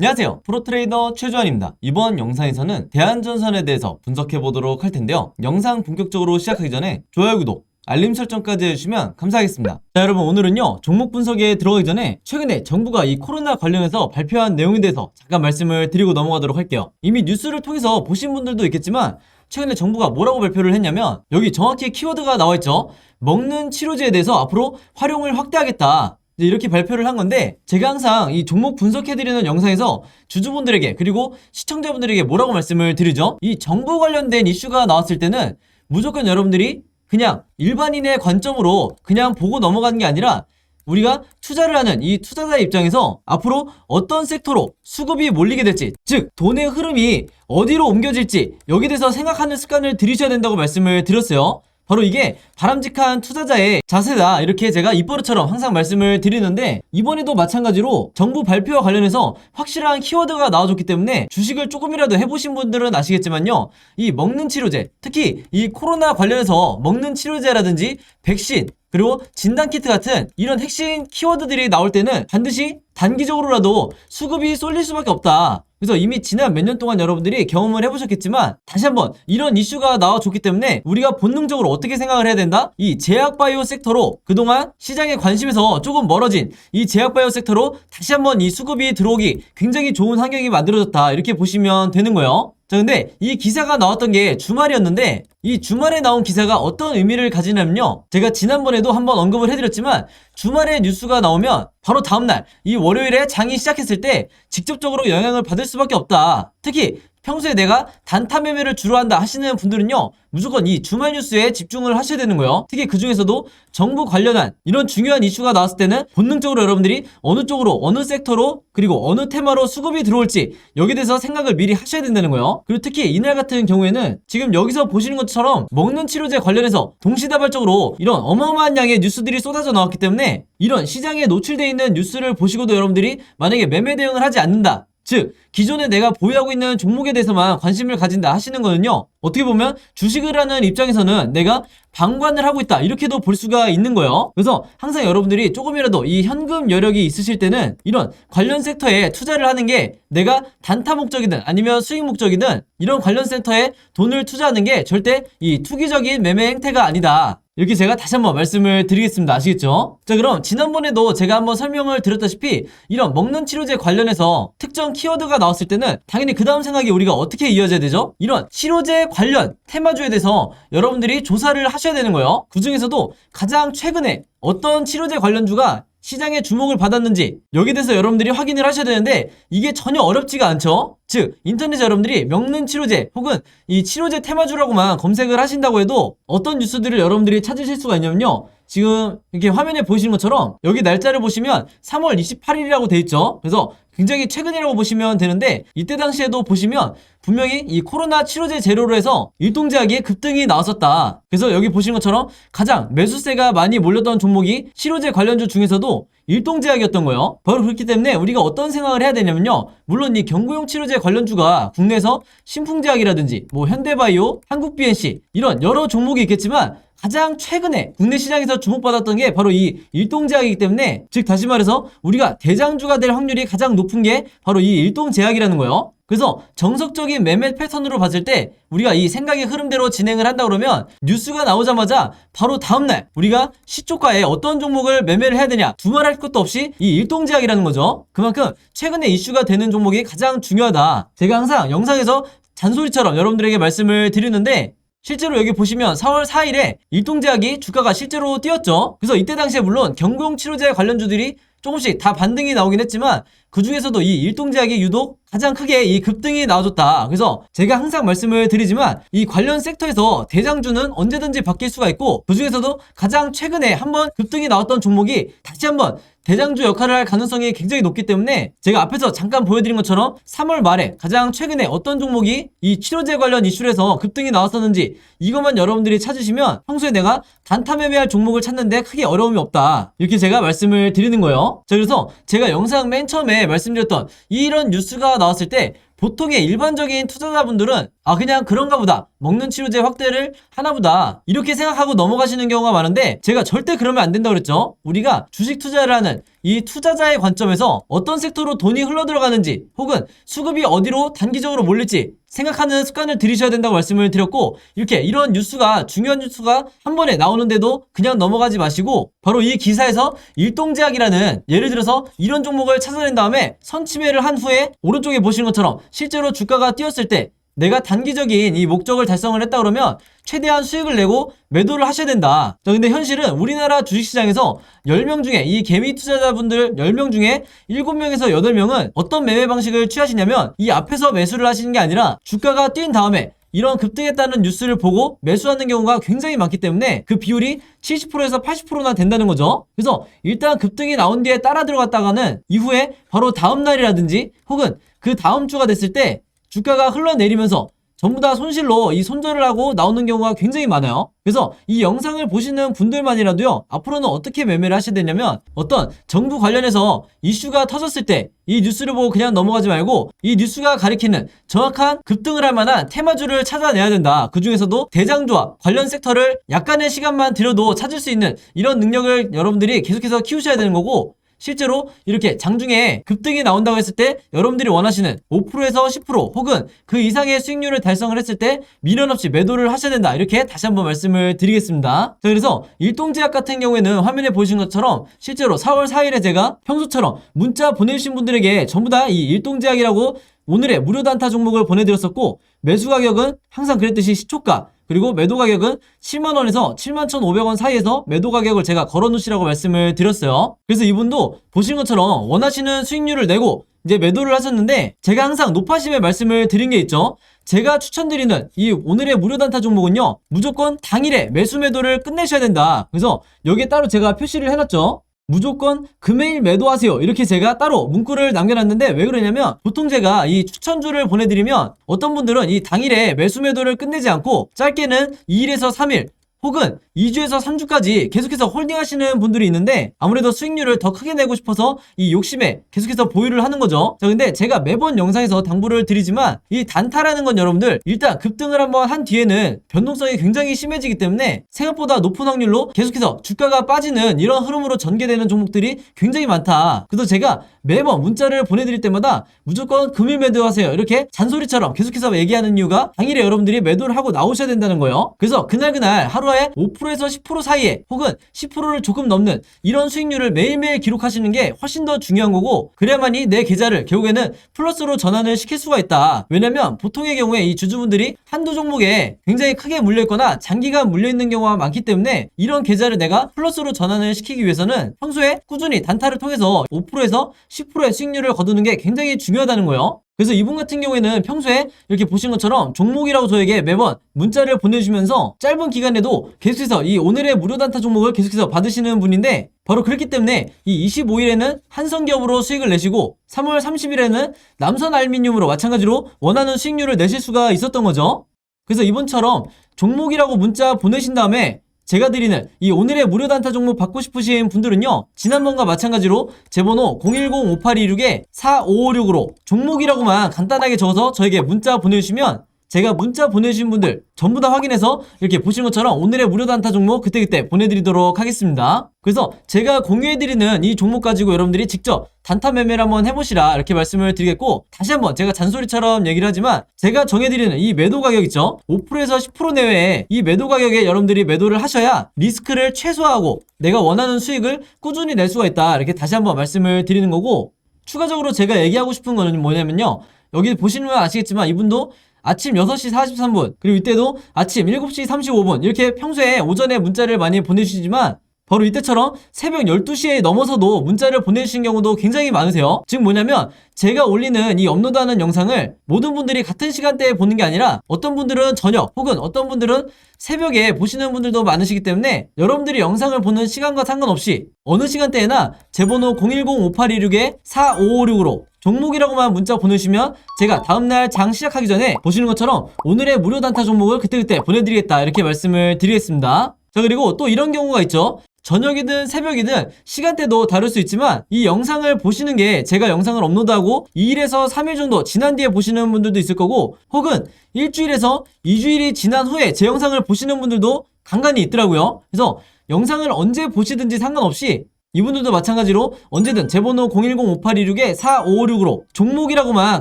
안녕하세요. 프로트레이더 최주환입니다. 이번 영상에서는 대한전선에 대해서 분석해보도록 할 텐데요. 영상 본격적으로 시작하기 전에 좋아요, 구독, 알림 설정까지 해주시면 감사하겠습니다. 자, 여러분, 오늘은요 종목 분석에 들어가기 전에 최근에 정부가 이 코로나 관련해서 발표한 내용에 대해서 잠깐 말씀을 드리고 넘어가도록 할게요. 이미 뉴스를 통해서 보신 분들도 있겠지만 최근에 정부가 뭐라고 발표를 했냐면, 여기 정확히 키워드가 나와있죠. 먹는 치료제에 대해서 앞으로 활용을 확대하겠다, 이렇게 발표를 한 건데, 제가 항상 이 종목 분석해드리는 영상에서 주주분들에게 그리고 시청자분들에게 뭐라고 말씀을 드리죠? 이 정부 관련된 이슈가 나왔을 때는 무조건 여러분들이 그냥 일반인의 관점으로 그냥 보고 넘어가는 게 아니라, 우리가 투자를 하는 이 투자자의 입장에서 앞으로 어떤 섹터로 수급이 몰리게 될지, 즉 돈의 흐름이 어디로 옮겨질지, 여기에 대해서 생각하는 습관을 들이셔야 된다고 말씀을 드렸어요. 바로 이게 바람직한 투자자의 자세다, 이렇게 제가 입버릇처럼 항상 말씀을 드리는데, 이번에도 마찬가지로 정부 발표와 관련해서 확실한 키워드가 나와줬기 때문에 주식을 조금이라도 해보신 분들은 아시겠지만요, 이 먹는 치료제, 특히 이 코로나 관련해서 먹는 치료제라든지 백신, 그리고 진단키트 같은 이런 핵심 키워드들이 나올 때는 반드시 단기적으로라도 수급이 쏠릴 수밖에 없다. 그래서 이미 지난 몇 년 동안 여러분들이 경험을 해보셨겠지만, 다시 한번 이런 이슈가 나와줬기 때문에 우리가 본능적으로 어떻게 생각을 해야 된다? 이 제약바이오 섹터로, 그동안 시장의 관심에서 조금 멀어진 이 제약바이오 섹터로 다시 한번 이 수급이 들어오기 굉장히 좋은 환경이 만들어졌다, 이렇게 보시면 되는 거예요. 자, 근데 이 기사가 나왔던 게 주말이었는데, 이 주말에 나온 기사가 어떤 의미를 가지냐면요, 제가 지난번에도 한번 언급을 해드렸지만, 주말에 뉴스가 나오면 바로 다음날 이 월요일에 장이 시작했을 때 직접적으로 영향을 받을 수밖에 없다. 특히 평소에 내가 단타 매매를 주로 한다 하시는 분들은요, 무조건 이 주말 뉴스에 집중을 하셔야 되는 거예요. 특히 그 중에서도 정부 관련한 이런 중요한 이슈가 나왔을 때는 본능적으로 여러분들이 어느 쪽으로, 어느 섹터로, 그리고 어느 테마로 수급이 들어올지, 여기에 대해서 생각을 미리 하셔야 된다는 거예요. 그리고 특히 이날 같은 경우에는 지금 여기서 보시는 것처럼 먹는 치료제 관련해서 동시다발적으로 이런 어마어마한 양의 뉴스들이 쏟아져 나왔기 때문에, 이런 시장에 노출되어 있는 뉴스를 보시고도 여러분들이 만약에 매매 대응을 하지 않는다, 즉 기존에 내가 보유하고 있는 종목에 대해서만 관심을 가진다 하시는 거는요, 어떻게 보면 주식을 하는 입장에서는 내가 방관을 하고 있다, 이렇게도 볼 수가 있는 거예요. 그래서 항상 여러분들이 조금이라도 이 현금 여력이 있으실 때는 이런 관련 섹터에 투자를 하는 게, 내가 단타 목적이든 아니면 수익 목적이든 이런 관련 섹터에 돈을 투자하는 게 절대 이 투기적인 매매 행태가 아니다, 이렇게 제가 다시 한번 말씀을 드리겠습니다. 아시겠죠? 자, 그럼 지난번에도 제가 한번 설명을 드렸다시피 이런 먹는 치료제 관련해서 특정 키워드가 나왔을 때는 당연히 그 다음 생각이 우리가 어떻게 이어져야 되죠? 이런 치료제 관련 테마주에 대해서 여러분들이 조사를 하셔야 되는 거예요. 그 중에서도 가장 최근에 어떤 치료제 관련주가 시장의 주목을 받았는지, 여기에 대해서 여러분들이 확인을 하셔야 되는데, 이게 전혀 어렵지가 않죠? 즉 인터넷에 여러분들이 먹는 치료제 혹은 이 치료제 테마주라고만 검색을 하신다고 해도 어떤 뉴스들을 여러분들이 찾으실 수가 있냐면요, 지금 이렇게 화면에 보시는 것처럼 여기 날짜를 보시면 3월 28일이라고 돼 있죠. 그래서 굉장히 최근이라고 보시면 되는데, 이때 당시에도 보시면 분명히 이 코로나 치료제 재료로 해서 일동제약이 급등이 나왔었다. 그래서 여기 보시는 것처럼 가장 매수세가 많이 몰렸던 종목이 치료제 관련주 중에서도 일동제약이었던 거예요. 바로 그렇기 때문에 우리가 어떤 생각을 해야 되냐면요, 물론 이 경구용 치료제 관련주가 국내에서 신풍제약이라든지 뭐 현대바이오, 한국BNC 이런 여러 종목이 있겠지만, 가장 최근에 국내 시장에서 주목받았던 게 바로 이 일동제약이기 때문에, 즉 다시 말해서 우리가 대장주가 될 확률이 가장 높은 게 바로 이 일동제약이라는 거예요. 그래서 정석적인 매매 패턴으로 봤을 때 우리가 이 생각의 흐름대로 진행을 한다 그러면, 뉴스가 나오자마자 바로 다음날 우리가 시초가에 어떤 종목을 매매를 해야 되냐 두말할 것도 없이 이 일동제약이라는 거죠. 그만큼 최근에 이슈가 되는 종목이 가장 중요하다, 제가 항상 영상에서 잔소리처럼 여러분들에게 말씀을 드리는데, 실제로 여기 보시면 4월 4일에 일동제약이 주가가 실제로 뛰었죠. 그래서 이때 당시에 물론 경구용 치료제 관련주들이 조금씩 다 반등이 나오긴 했지만, 그 중에서도 이 일동제약이 유독 가장 크게 이 급등이 나와줬다. 그래서 제가 항상 말씀을 드리지만, 이 관련 섹터에서 대장주는 언제든지 바뀔 수가 있고, 그 중에서도 가장 최근에 한번 급등이 나왔던 종목이 다시 한번 대장주 역할을 할 가능성이 굉장히 높기 때문에, 제가 앞에서 잠깐 보여드린 것처럼 3월 말에 가장 최근에 어떤 종목이 이 치료제 관련 이슈로 해서 급등이 나왔었는지, 이것만 여러분들이 찾으시면 평소에 내가 단타 매매할 종목을 찾는데 크게 어려움이 없다, 이렇게 제가 말씀을 드리는 거예요. 자, 그래서 제가 영상 맨 처음에 말씀드렸던 이런 뉴스가 나왔을 때 보통의 일반적인 투자자분들은 그냥 그런가 보다, 먹는 치료제 확대를 하나 보다, 이렇게 생각하고 넘어가시는 경우가 많은데, 제가 절대 그러면 안 된다고 그랬죠. 우리가 주식 투자를 하는 이 투자자의 관점에서 어떤 섹터로 돈이 흘러들어가는지 혹은 수급이 어디로 단기적으로 몰릴지 생각하는 습관을 들이셔야 된다고 말씀을 드렸고, 이렇게 이런 뉴스가, 중요한 뉴스가 한 번에 나오는데도 그냥 넘어가지 마시고 바로 이 기사에서 일동제약이라는, 예를 들어서 이런 종목을 찾아낸 다음에 선침해를 한 후에 오른쪽에 보시는 것처럼 실제로 주가가 뛰었을 때 내가 단기적인 이 목적을 달성을 했다 그러면 최대한 수익을 내고 매도를 하셔야 된다. 자, 근데 현실은 우리나라 주식시장에서 10명 중에, 이 개미 투자자분들 10명 중에 7명에서 8명은 어떤 매매 방식을 취하시냐면, 이 앞에서 매수를 하시는 게 아니라 주가가 뛴 다음에 이런 급등했다는 뉴스를 보고 매수하는 경우가 굉장히 많기 때문에 그 비율이 70%에서 80%나 된다는 거죠. 그래서 일단 급등이 나온 뒤에 따라 들어갔다가는 이후에 바로 다음 날이라든지 혹은 그 다음 주가 됐을 때 주가가 흘러내리면서 전부 다 손실로 이 손절을 하고 나오는 경우가 굉장히 많아요. 그래서 이 영상을 보시는 분들만이라도요, 앞으로는 어떻게 매매를 하셔야 되냐면, 어떤 정부 관련해서 이슈가 터졌을 때 이 뉴스를 보고 그냥 넘어가지 말고 이 뉴스가 가리키는 정확한 급등을 할 만한 테마주를 찾아내야 된다. 그 중에서도 대장주와 관련 섹터를 약간의 시간만 들여도 찾을 수 있는 이런 능력을 여러분들이 계속해서 키우셔야 되는 거고, 실제로 이렇게 장중에 급등이 나온다고 했을 때 여러분들이 원하시는 5%에서 10% 혹은 그 이상의 수익률을 달성을 했을 때 미련 없이 매도를 하셔야 된다. 이렇게 다시 한번 말씀을 드리겠습니다. 자, 그래서 일동제약 같은 경우에는 화면에 보신 것처럼 실제로 4월 4일에 제가 평소처럼 문자 보내주신 분들에게 전부 다 이 일동제약이라고 오늘의 무료 단타 종목을 보내드렸었고, 매수 가격은 항상 그랬듯이 시초가, 그리고 매도 가격은 7만원에서 71,500원 사이에서 매도 가격을 제가 걸어놓으시라고 말씀을 드렸어요. 그래서 이분도 보신 것처럼 원하시는 수익률을 내고 이제 매도를 하셨는데, 제가 항상 높아심에 말씀을 드린 게 있죠. 제가 추천드리는 이 오늘의 무료 단타 종목은요, 무조건 당일에 매수 매도를 끝내셔야 된다. 그래서 여기에 따로 제가 표시를 해놨죠. 무조건 금요일 매도하세요. 이렇게 제가 따로 문구를 남겨놨는데, 왜 그러냐면 보통 제가 이 추천주를 보내드리면 어떤 분들은 이 당일에 매수 매도를 끝내지 않고 짧게는 2일에서 3일 혹은 2주에서 3주까지 계속해서 홀딩 하시는 분들이 있는데, 아무래도 수익률을 더 크게 내고 싶어서 이 욕심에 계속해서 보유를 하는 거죠. 자, 근데 제가 매번 영상에서 당부를 드리지만 이 단타라는 건 여러분들 일단 급등을 한번 한 뒤에는 변동성이 굉장히 심해지기 때문에 생각보다 높은 확률로 계속해서 주가가 빠지는 이런 흐름으로 전개되는 종목들이 굉장히 많다. 그래서 제가 매번 문자를 보내드릴 때마다 무조건 금일 매도하세요 이렇게 잔소리처럼 계속해서 얘기하는 이유가, 당일에 여러분들이 매도를 하고 나오셔야 된다는 거예요. 그래서 그날 하루에 5%에서 10% 사이에 혹은 10%를 조금 넘는 이런 수익률을 매일매일 기록하시는 게 훨씬 더 중요한 거고, 그래야만이 내 계좌를 결국에는 플러스로 전환을 시킬 수가 있다. 왜냐면 보통의 경우에 이 주주분들이 한두 종목에 굉장히 크게 물려있거나 장기간 물려있는 경우가 많기 때문에 이런 계좌를 내가 플러스로 전환을 시키기 위해서는 평소에 꾸준히 단타를 통해서 5%에서 10%의 수익률을 거두는 게 굉장히 중요하다는 거예요. 그래서 이분 같은 경우에는 평소에 이렇게 보신 것처럼 종목이라고 저에게 매번 문자를 보내주시면서 짧은 기간에도 계속해서 이 오늘의 무료 단타 종목을 계속해서 받으시는 분인데, 바로 그렇기 때문에 이 25일에는 한성기업으로 수익을 내시고 3월 30일에는 남선알미늄으로 마찬가지로 원하는 수익률을 내실 수가 있었던 거죠. 그래서 이번처럼 종목이라고 문자 보내신 다음에 제가 드리는 이 오늘의 무료 단타 종목 받고 싶으신 분들은요, 지난번과 마찬가지로 제 번호 010-5826-4556으로 종목이라고만 간단하게 적어서 저에게 문자 보내주시면 제가 문자 보내주신 분들 전부 다 확인해서 이렇게 보시는 것처럼 오늘의 무료 단타 종목 그때그때 보내드리도록 하겠습니다. 그래서 제가 공유해드리는 이 종목 가지고 여러분들이 직접 단타 매매를 한번 해보시라 이렇게 말씀을 드리겠고, 다시 한번 제가 잔소리처럼 얘기를 하지만 제가 정해드리는 이 매도 가격 있죠, 5%에서 10% 내외에 이 매도 가격에 여러분들이 매도를 하셔야 리스크를 최소화하고 내가 원하는 수익을 꾸준히 낼 수가 있다. 이렇게 다시 한번 말씀을 드리는 거고, 추가적으로 제가 얘기하고 싶은 거는 뭐냐면요, 여기 보시면 아시겠지만 이분도 아침 6시 43분 그리고 이때도 아침 7시 35분 이렇게 평소에 오전에 문자를 많이 보내주시지만 바로 이때처럼 새벽 12시에 넘어서도 문자를 보내주신 경우도 굉장히 많으세요. 즉 뭐냐면 제가 올리는 이 업로드하는 영상을 모든 분들이 같은 시간대에 보는 게 아니라 어떤 분들은 저녁 혹은 어떤 분들은 새벽에 보시는 분들도 많으시기 때문에 여러분들이 영상을 보는 시간과 상관없이 어느 시간대에나 제 번호 010-5826-4556으로 종목이라고만 문자 보내주시면 제가 다음날 장 시작하기 전에 보시는 것처럼 오늘의 무료 단타 종목을 그때그때 보내드리겠다 이렇게 말씀을 드리겠습니다. 자, 그리고 또 이런 경우가 있죠. 저녁이든 새벽이든 시간대도 다를 수 있지만 이 영상을 보시는 게 제가 영상을 업로드하고 2일에서 3일 정도 지난 뒤에 보시는 분들도 있을 거고, 혹은 일주일에서 2주일이 지난 후에 제 영상을 보시는 분들도 간간히 있더라고요. 그래서 영상을 언제 보시든지 상관없이 이분들도 마찬가지로 언제든 제 번호 010-5826-4556으로 종목이라고만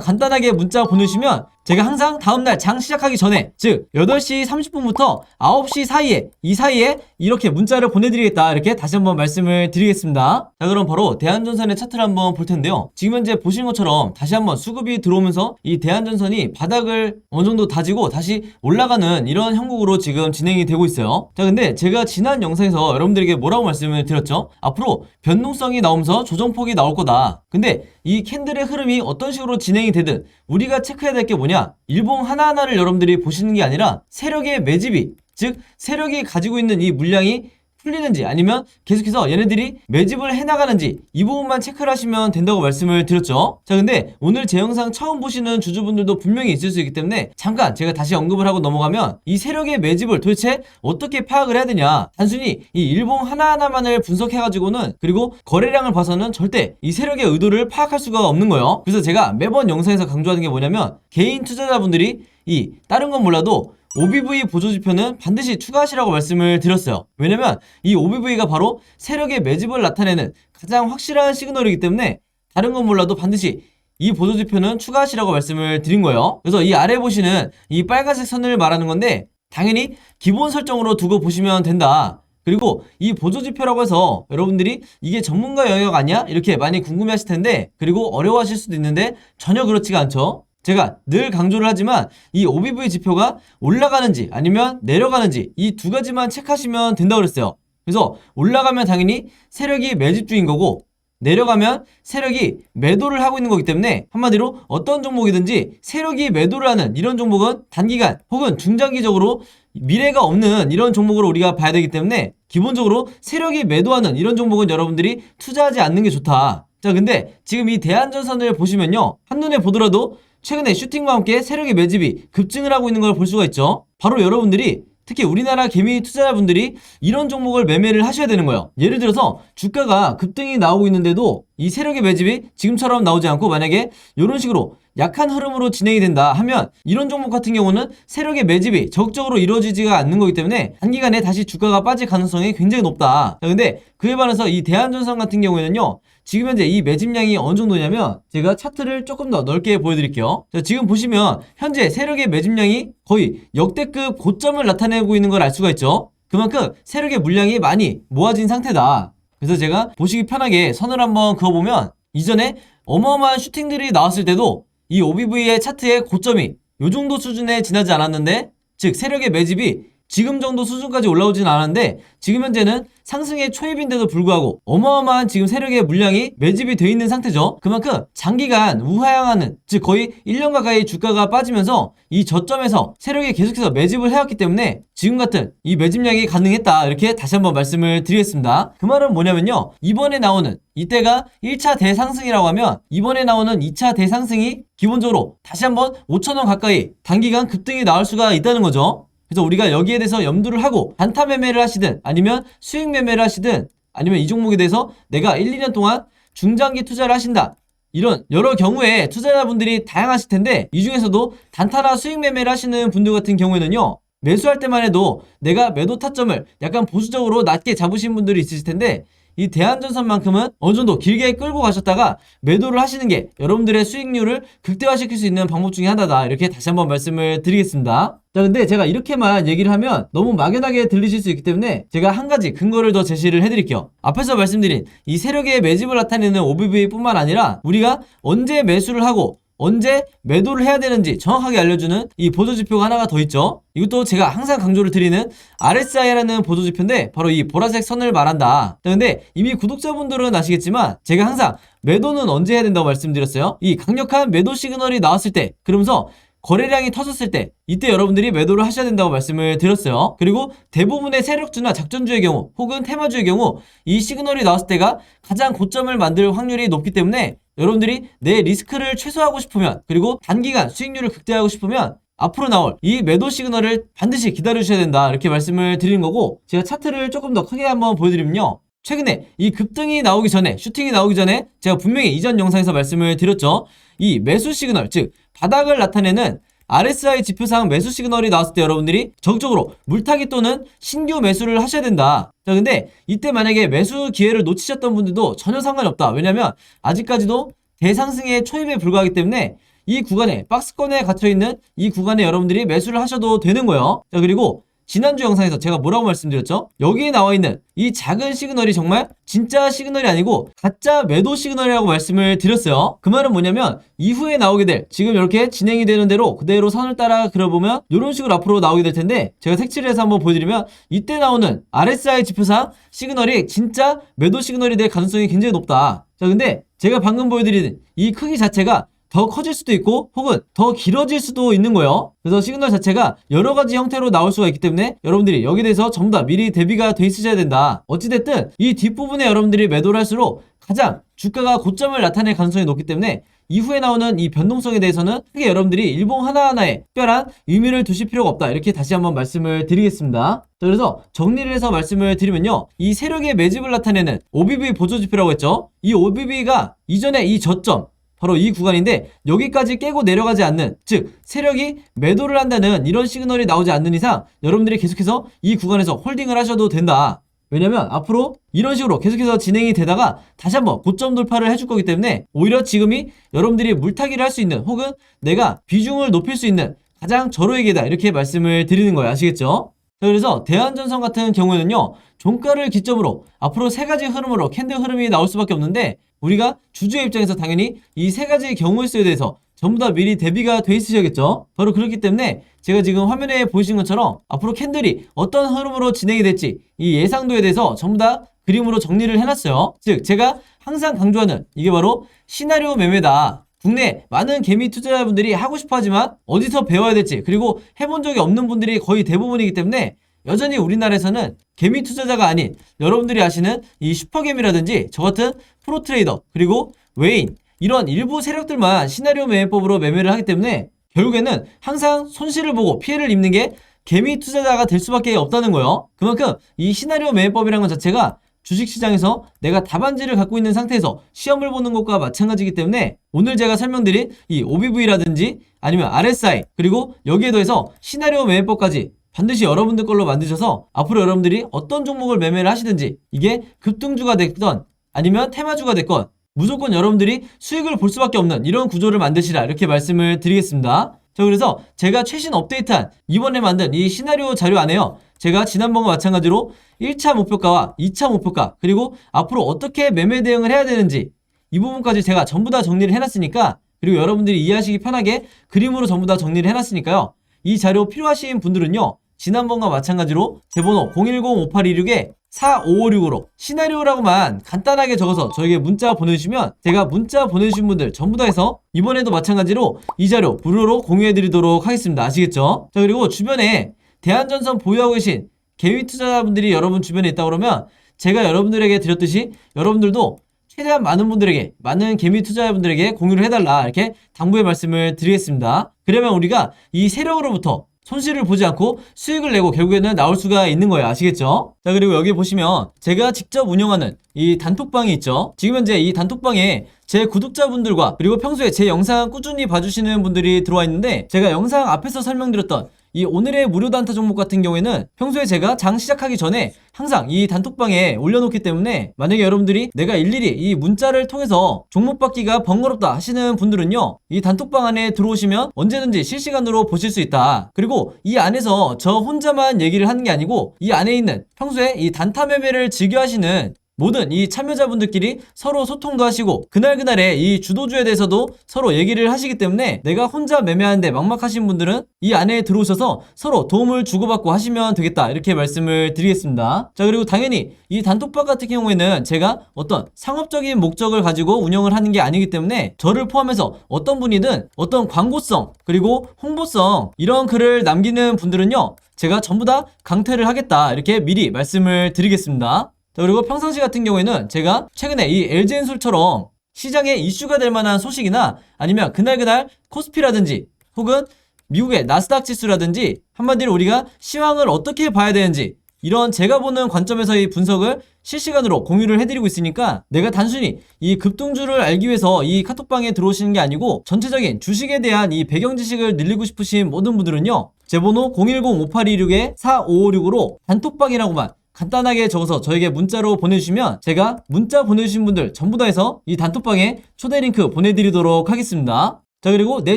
간단하게 문자 보내주시면 제가 항상 다음날 장 시작하기 전에, 즉 8시 30분부터 9시 사이에, 이 사이에 이렇게 문자를 보내드리겠다, 이렇게 다시 한번 말씀을 드리겠습니다. 자, 그럼 바로 대한전선의 차트를 한번 볼 텐데요. 지금 현재 보시는 것처럼 다시 한번 수급이 들어오면서 이 대한전선이 바닥을 어느 정도 다지고 다시 올라가는 이런 형국으로 지금 진행이 되고 있어요. 자, 근데 제가 지난 영상에서 여러분들에게 뭐라고 말씀을 드렸죠? 앞으로 변동성이 나오면서 조정폭이 나올 거다. 근데 이 캔들의 흐름이 어떤 식으로 진행이 되든 우리가 체크해야 될 게 뭐냐? 일봉 하나하나를 여러분들이 보시는 게 아니라 세력의 매집이, 즉 세력이 가지고 있는 이 물량이 풀리는지 아니면 계속해서 얘네들이 매집을 해나가는지 이 부분만 체크를 하시면 된다고 말씀을 드렸죠. 자, 근데 오늘 제 영상 처음 보시는 주주분들도 분명히 있을 수 있기 때문에 잠깐 제가 다시 언급을 하고 넘어가면, 이 세력의 매집을 도대체 어떻게 파악을 해야 되냐, 단순히 이 일봉 하나하나만을 분석해가지고는, 그리고 거래량을 봐서는 절대 이 세력의 의도를 파악할 수가 없는 거예요. 그래서 제가 매번 영상에서 강조하는 게 뭐냐면, 개인 투자자분들이 이 다른 건 몰라도 OBV 보조지표는 반드시 추가하시라고 말씀을 드렸어요. 왜냐면 이 OBV가 바로 세력의 매집을 나타내는 가장 확실한 시그널이기 때문에 다른 건 몰라도 반드시 이 보조지표는 추가하시라고 말씀을 드린 거예요. 그래서 이 아래 보시는 이 빨간색 선을 말하는 건데, 당연히 기본 설정으로 두고 보시면 된다. 그리고 이 보조지표라고 해서 여러분들이 이게 전문가 영역 아니야? 이렇게 많이 궁금해 하실 텐데, 그리고 어려워하실 수도 있는데 전혀 그렇지가 않죠. 제가 늘 강조를 하지만 이 OBV 지표가 올라가는지 아니면 내려가는지 이 두 가지만 체크하시면 된다고 그랬어요. 그래서 올라가면 당연히 세력이 매집 중인 거고, 내려가면 세력이 매도를 하고 있는 거기 때문에 한마디로 어떤 종목이든지 세력이 매도를 하는 이런 종목은 단기간 혹은 중장기적으로 미래가 없는 이런 종목으로 우리가 봐야 되기 때문에, 기본적으로 세력이 매도하는 이런 종목은 여러분들이 투자하지 않는 게 좋다. 자, 근데 지금 이 대한전선을 보시면요, 한눈에 보더라도 최근에 슈팅과 함께 세력의 매집이 급증을 하고 있는 걸 볼 수가 있죠. 바로 여러분들이, 특히 우리나라 개미 투자자분들이 이런 종목을 매매를 하셔야 되는 거예요. 예를 들어서 주가가 급등이 나오고 있는데도 이 세력의 매집이 지금처럼 나오지 않고 만약에 이런 식으로 약한 흐름으로 진행이 된다 하면, 이런 종목 같은 경우는 세력의 매집이 적극적으로 이루어지지가 않는 거기 때문에 단기간에 다시 주가가 빠질 가능성이 굉장히 높다. 자, 근데 그에 반해서 이 대한전선 같은 경우에는요, 지금 현재 이 매집량이 어느 정도냐면, 제가 차트를 조금 더 넓게 보여드릴게요. 자, 지금 보시면 현재 세력의 매집량이 거의 역대급 고점을 나타내고 있는 걸 알 수가 있죠. 그만큼 세력의 물량이 많이 모아진 상태다. 그래서 제가 보시기 편하게 선을 한번 그어보면, 이전에 어마어마한 슈팅들이 나왔을 때도 이 OBV의 차트의 고점이 요 정도 수준에 지나지 않았는데, 즉 세력의 매집이 지금 정도 수준까지 올라오진 않았는데, 지금 현재는 상승의 초입인데도 불구하고 어마어마한 지금 세력의 물량이 매집이 되어 있는 상태죠. 그만큼 장기간 우하향하는, 즉 거의 1년 가까이 주가가 빠지면서 이 저점에서 세력이 계속해서 매집을 해왔기 때문에 지금 같은 이 매집량이 가능했다, 이렇게 다시 한번 말씀을 드리겠습니다. 그 말은 뭐냐면요, 이번에 나오는 이때가 1차 대상승이라고 하면 이번에 나오는 2차 대상승이 기본적으로 다시 한번 5,000원 가까이 단기간 급등이 나올 수가 있다는 거죠. 그래서 우리가 여기에 대해서 염두를 하고 단타 매매를 하시든 아니면 수익 매매를 하시든, 아니면 이 종목에 대해서 내가 1, 2년 동안 중장기 투자를 하신다, 이런 여러 경우에 투자자분들이 다양하실 텐데, 이 중에서도 단타나 수익 매매를 하시는 분들 같은 경우에는요, 매수할 때만 해도 내가 매도 타점을 약간 보수적으로 낮게 잡으신 분들이 있으실 텐데, 이 대한전선만큼은 어느 정도 길게 끌고 가셨다가 매도를 하시는 게 여러분들의 수익률을 극대화시킬 수 있는 방법 중에 하나다, 이렇게 다시 한번 말씀을 드리겠습니다. 자, 근데 제가 이렇게만 얘기를 하면 너무 막연하게 들리실 수 있기 때문에 제가 한 가지 근거를 더 제시를 해드릴게요. 앞에서 말씀드린 이 세력의 매집을 나타내는 OBV 뿐만 아니라 우리가 언제 매수를 하고 언제 매도를 해야 되는지 정확하게 알려주는 이 보조지표가 하나가 더 있죠. 이것도 제가 항상 강조를 드리는 RSI라는 보조지표인데, 바로 이 보라색 선을 말한다. 근데 이미 구독자분들은 아시겠지만 제가 항상 매도는 언제 해야 된다고 말씀드렸어요. 이 강력한 매도 시그널이 나왔을 때, 그러면서 거래량이 터졌을 때, 이때 여러분들이 매도를 하셔야 된다고 말씀을 드렸어요. 그리고 대부분의 세력주나 작전주의 경우 혹은 테마주의 경우 이 시그널이 나왔을 때가 가장 고점을 만들 확률이 높기 때문에, 여러분들이 내 리스크를 최소화하고 싶으면, 그리고 단기간 수익률을 극대화하고 싶으면 앞으로 나올 이 매도 시그널을 반드시 기다려주셔야 된다, 이렇게 말씀을 드리는 거고, 제가 차트를 조금 더 크게 한번 보여드리면요, 최근에 이 급등이 나오기 전에, 슈팅이 나오기 전에 제가 분명히 이전 영상에서 말씀을 드렸죠. 이 매수 시그널, 즉 바닥을 나타내는 RSI 지표상 매수 시그널이 나왔을 때 여러분들이 적극적으로 물타기 또는 신규 매수를 하셔야 된다. 자, 근데 이때 만약에 매수 기회를 놓치셨던 분들도 전혀 상관이 없다. 왜냐면 아직까지도 대상승의 초입에 불과하기 때문에 이 구간에 박스권에 갇혀있는 이 구간에 여러분들이 매수를 하셔도 되는 거예요. 자, 그리고 지난주 영상에서 제가 뭐라고 말씀드렸죠? 여기에 나와있는 이 작은 시그널이 정말 진짜 시그널이 아니고 가짜 매도 시그널이라고 말씀을 드렸어요. 그 말은 뭐냐면 이후에 나오게 될, 지금 이렇게 진행이 되는 대로 그대로 선을 따라 그려보면 이런 식으로 앞으로 나오게 될 텐데, 제가 색칠을 해서 한번 보여드리면 이때 나오는 RSI 지표상 시그널이 진짜 매도 시그널이 될 가능성이 굉장히 높다. 자, 근데 제가 방금 보여드리는 이 크기 자체가 더 커질 수도 있고 혹은 더 길어질 수도 있는 거예요. 그래서 시그널 자체가 여러 가지 형태로 나올 수가 있기 때문에 여러분들이 여기에 대해서 전부 다 미리 대비가 돼 있으셔야 된다. 어찌됐든 이 뒷부분에 여러분들이 매도를 할수록 가장 주가가 고점을 나타낼 가능성이 높기 때문에 이후에 나오는 이 변동성에 대해서는 크게 여러분들이 일봉 하나하나에 특별한 의미를 두실 필요가 없다. 이렇게 다시 한번 말씀을 드리겠습니다. 자, 그래서 정리를 해서 말씀을 드리면요, 이 세력의 매집을 나타내는 OBV 보조지표라고 했죠. 이 OBV가 이전에 이 저점, 바로 이 구간인데 여기까지 깨고 내려가지 않는, 즉 세력이 매도를 한다는 이런 시그널이 나오지 않는 이상 여러분들이 계속해서 이 구간에서 홀딩을 하셔도 된다. 왜냐면 앞으로 이런 식으로 계속해서 진행이 되다가 다시 한번 고점 돌파를 해줄 거기 때문에 오히려 지금이 여러분들이 물타기를 할 수 있는 혹은 내가 비중을 높일 수 있는 가장 절호의 기회다. 이렇게 말씀을 드리는 거예요. 아시겠죠? 자, 그래서 대한전선 같은 경우에는요, 종가를 기점으로 앞으로 세 가지 흐름으로 캔들 흐름이 나올 수밖에 없는데, 우리가 주주의 입장에서 당연히 이 세 가지의 경우의 수에 대해서 전부 다 미리 대비가 돼 있으셔야겠죠. 바로 그렇기 때문에 제가 지금 화면에 보이신 것처럼 앞으로 캔들이 어떤 흐름으로 진행이 될지 이 예상도에 대해서 전부 다 그림으로 정리를 해놨어요. 즉 제가 항상 강조하는 이게 바로 시나리오 매매다. 국내 많은 개미 투자자분들이 하고 싶어 하지만 어디서 배워야 될지, 그리고 해본 적이 없는 분들이 거의 대부분이기 때문에 여전히 우리나라에서는 개미 투자자가 아닌 여러분들이 아시는 이 슈퍼개미라든지 저 같은 프로트레이더 그리고 외인, 이런 일부 세력들만 시나리오 매매법으로 매매를 하기 때문에 결국에는 항상 손실을 보고 피해를 입는 게 개미 투자자가 될 수밖에 없다는 거예요. 그만큼 이 시나리오 매매법이라는 것 자체가 주식시장에서 내가 답안지를 갖고 있는 상태에서 시험을 보는 것과 마찬가지이기 때문에 오늘 제가 설명드린 이 OBV라든지 아니면 RSI, 그리고 여기에 더해서 시나리오 매매법까지 반드시 여러분들 걸로 만드셔서 앞으로 여러분들이 어떤 종목을 매매를 하시든지 이게 급등주가 됐건 아니면 테마주가 됐건 무조건 여러분들이 수익을 볼 수밖에 없는 이런 구조를 만드시라, 이렇게 말씀을 드리겠습니다. 자, 그래서 제가 최신 업데이트한 이번에 만든 이 시나리오 자료 안에요, 제가 지난번과 마찬가지로 1차 목표가와 2차 목표가, 그리고 앞으로 어떻게 매매 대응을 해야 되는지 이 부분까지 제가 전부 다 정리를 해놨으니까, 그리고 여러분들이 이해하시기 편하게 그림으로 전부 다 정리를 해놨으니까요, 이 자료 필요하신 분들은요, 지난번과 마찬가지로 제 번호 010-5826-4556으로 시나리오라고만 간단하게 적어서 저에게 문자 보내주시면 제가 문자 보내주신 분들 전부 다 해서 이번에도 마찬가지로 이 자료 무료로 공유해드리도록 하겠습니다. 아시겠죠? 자, 그리고 주변에 대한전선 보유하고 계신 개미 투자자분들이 여러분 주변에 있다 그러면 제가 여러분들에게 드렸듯이 여러분들도 최대한 많은 분들에게, 많은 개미 투자자분들에게 공유를 해달라, 이렇게 당부의 말씀을 드리겠습니다. 그러면 우리가 이 세력으로부터 손실을 보지 않고 수익을 내고 결국에는 나올 수가 있는 거예요. 아시겠죠? 자, 그리고 여기 보시면 제가 직접 운영하는 이 단톡방이 있죠. 지금 현재 이 단톡방에 제 구독자분들과 그리고 평소에 제 영상 꾸준히 봐주시는 분들이 들어와 있는데, 제가 영상 앞에서 설명드렸던 이 오늘의 무료 단타 종목 같은 경우에는 평소에 제가 장 시작하기 전에 항상 이 단톡방에 올려놓기 때문에 만약에 여러분들이 내가 일일이 이 문자를 통해서 종목 받기가 번거롭다 하시는 분들은요, 이 단톡방 안에 들어오시면 언제든지 실시간으로 보실 수 있다. 그리고 이 안에서 저 혼자만 얘기를 하는 게 아니고 이 안에 있는 평소에 이 단타 매매를 즐겨 하시는 모든 이 참여자분들끼리 서로 소통도 하시고 그날그날의 이 주도주에 대해서도 서로 얘기를 하시기 때문에 내가 혼자 매매하는데 막막하신 분들은 이 안에 들어오셔서 서로 도움을 주고받고 하시면 되겠다, 이렇게 말씀을 드리겠습니다. 자, 그리고 당연히 이 단톡방 같은 경우에는 제가 어떤 상업적인 목적을 가지고 운영을 하는 게 아니기 때문에 저를 포함해서 어떤 분이든 어떤 광고성 그리고 홍보성 이런 글을 남기는 분들은요, 제가 전부 다 강퇴를 하겠다, 이렇게 미리 말씀을 드리겠습니다. 자, 그리고 평상시 같은 경우에는 제가 최근에 이 LG엔솔처럼 시장에 이슈가 될 만한 소식이나 아니면 그날 코스피라든지 혹은 미국의 나스닥 지수라든지 한마디로 우리가 시황을 어떻게 봐야 되는지 이런 제가 보는 관점에서의 분석을 실시간으로 공유를 해드리고 있으니까 내가 단순히 이 급등주를 알기 위해서 이 카톡방에 들어오시는 게 아니고 전체적인 주식에 대한 이 배경 지식을 늘리고 싶으신 모든 분들은요, 제 번호 010-5826-4556으로 단톡방이라고만 간단하게 적어서 저에게 문자로 보내주시면 제가 문자 보내주신 분들 전부 다 해서 이 단톡방에 초대 링크 보내드리도록 하겠습니다. 자, 그리고 내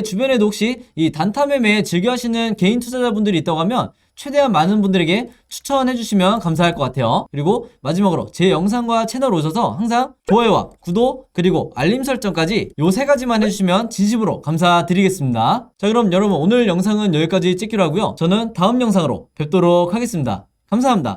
주변에도 혹시 이 단타 매매 즐겨 하시는 개인 투자자분들이 있다고 하면 최대한 많은 분들에게 추천해 주시면 감사할 것 같아요. 그리고 마지막으로 제 영상과 채널 오셔서 항상 좋아요와 구독 그리고 알림 설정까지 요 3가지만 해주시면 진심으로 감사드리겠습니다. 자, 그럼 여러분 오늘 영상은 여기까지 찍기로 하고요. 저는 다음 영상으로 뵙도록 하겠습니다. 감사합니다.